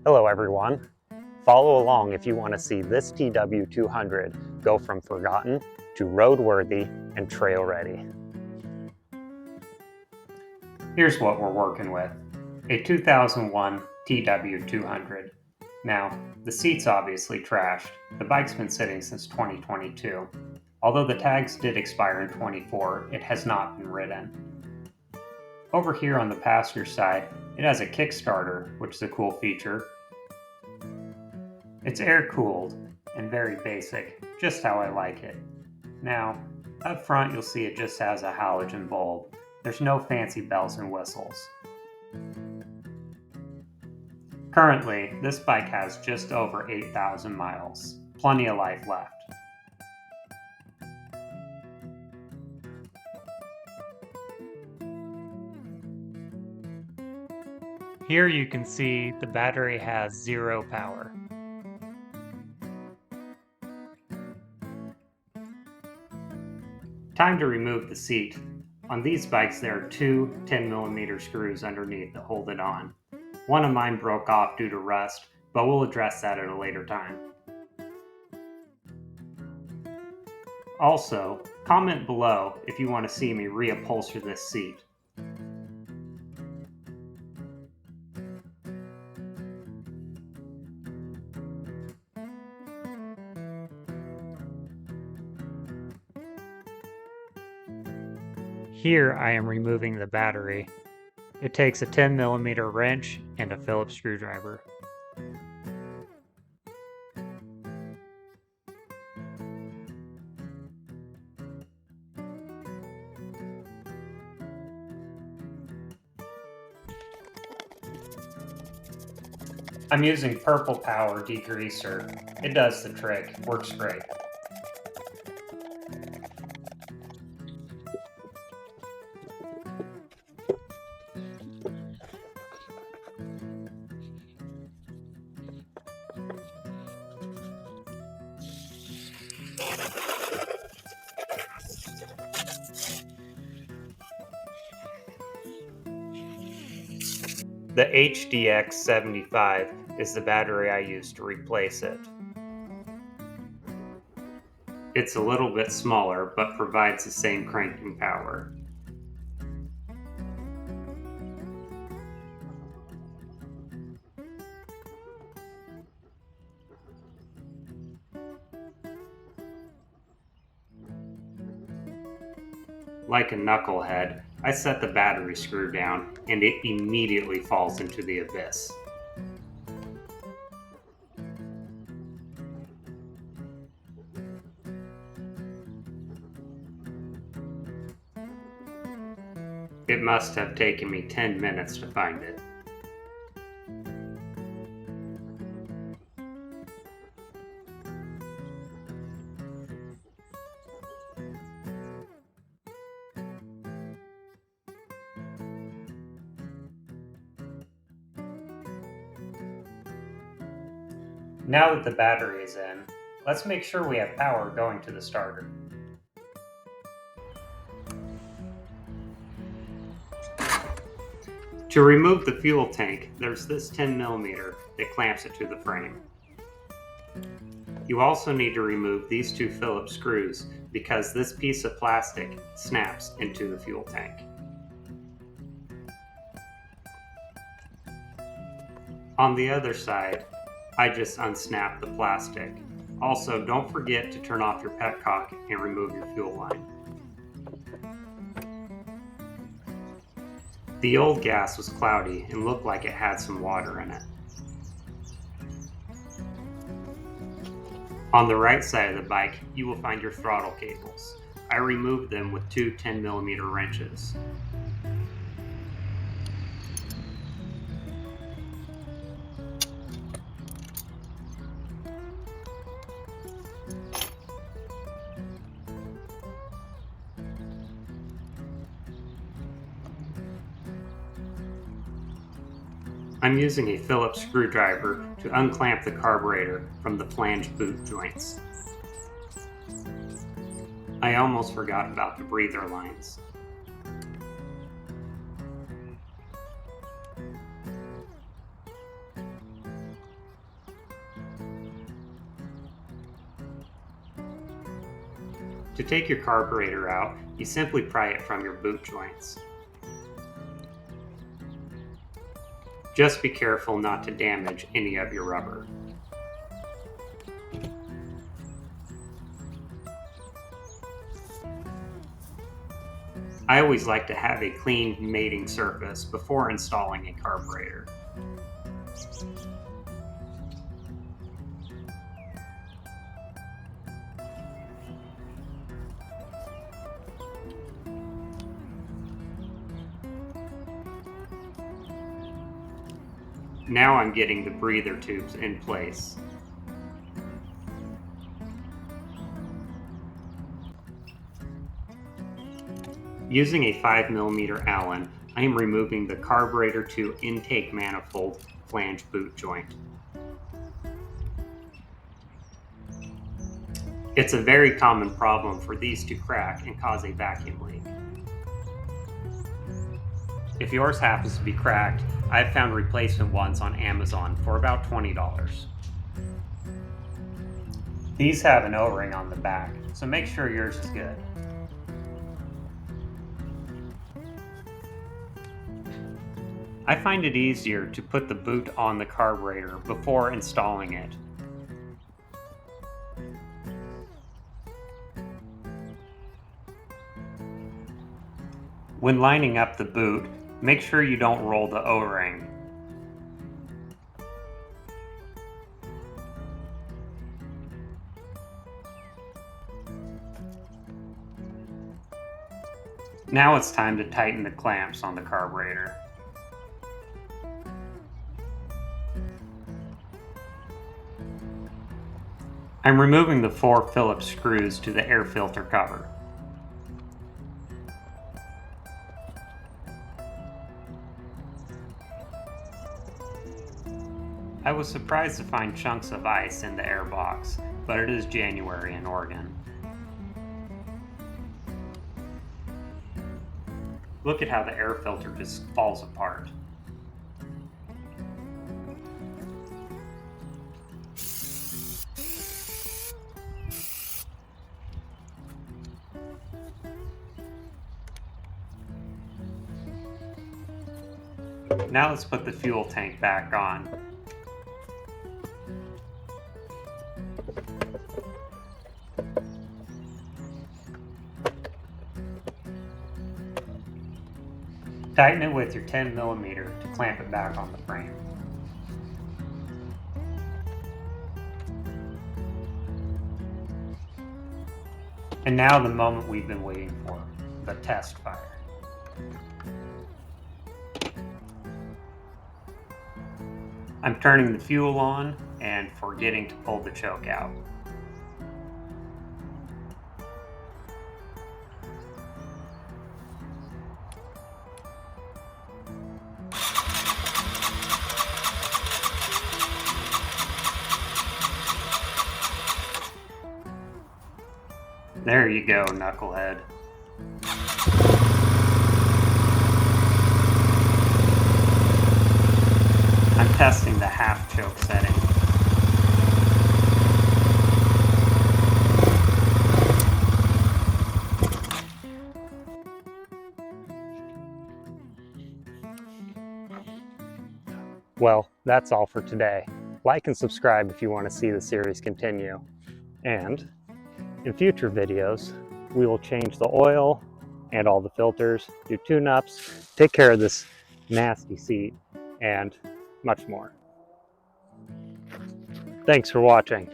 Hello everyone. Follow along if you want to see this TW200 go from forgotten to roadworthy and trail ready. Here's what we're working with. A 2001 TW200. Now, the seat's obviously trashed. The bike's been sitting since 2022. Although the tags did expire in 24, it has not been ridden. Over here on the passenger side, it has a Kickstarter, which is a cool feature. It's air-cooled and very basic, just how I like it. Now, up front you'll see it just has a halogen bulb. There's no fancy bells and whistles. Currently, this bike has just over 8,000 miles. Plenty of life left. Here you can see the battery has 0 power. Time to remove the seat. On these bikes there are two 10mm screws underneath that hold it on. One of mine broke off due to rust, but we'll address that at a later time. Also, comment below if you want to see me reupholster this seat. Here I am removing the battery. It takes a 10mm wrench and a Phillips screwdriver. I'm using Purple Power degreaser. It does the trick, works great. The HDX75 is the battery I used to replace it. It's a little bit smaller, but provides the same cranking power. Like a knucklehead, I set the battery screw down, and it immediately falls into the abyss. It must have taken me 10 minutes to find it. Now that the battery is in, let's make sure we have power going to the starter. To remove the fuel tank, there's this 10mm that clamps it to the frame. You also need to remove these two Phillips screws because this piece of plastic snaps into the fuel tank. On the other side, I just unsnap the plastic. Also, don't forget to turn off your petcock and remove your fuel line. The old gas was cloudy and looked like it had some water in it. On the right side of the bike, you will find your throttle cables. I removed them with two 10mm wrenches. I'm using a Phillips screwdriver to unclamp the carburetor from the flange boot joints. I almost forgot about the breather lines. To take your carburetor out, you simply pry it from your boot joints. Just be careful not to damage any of your rubber. I always like to have a clean mating surface before installing a carburetor. Now I'm getting the breather tubes in place. Using a 5mm Allen, I am removing the carburetor to intake manifold flange boot joint. It's a very common problem for these to crack and cause a vacuum leak. If yours happens to be cracked, I've found replacement ones on Amazon for about $20. These have an O-ring on the back, so make sure yours is good. I find it easier to put the boot on the carburetor before installing it. When lining up the boot, make sure you don't roll the O-ring. Now it's time to tighten the clamps on the carburetor. I'm removing the 4 Phillips screws to the air filter cover. I was surprised to find chunks of ice in the air box, but it is January in Oregon. Look at how the air filter just falls apart. Now let's put the fuel tank back on. Tighten it with your 10mm to clamp it back on the frame. And now the moment we've been waiting for, the test fire. I'm turning the fuel on and forgetting to pull the choke out. There you go, knucklehead. I'm testing the half choke setting. Well, that's all for today. Like and subscribe if you want to see the series continue. And in future videos, we will change the oil and all the filters, do tune-ups, take care of this nasty seat, and much more. Thanks for watching.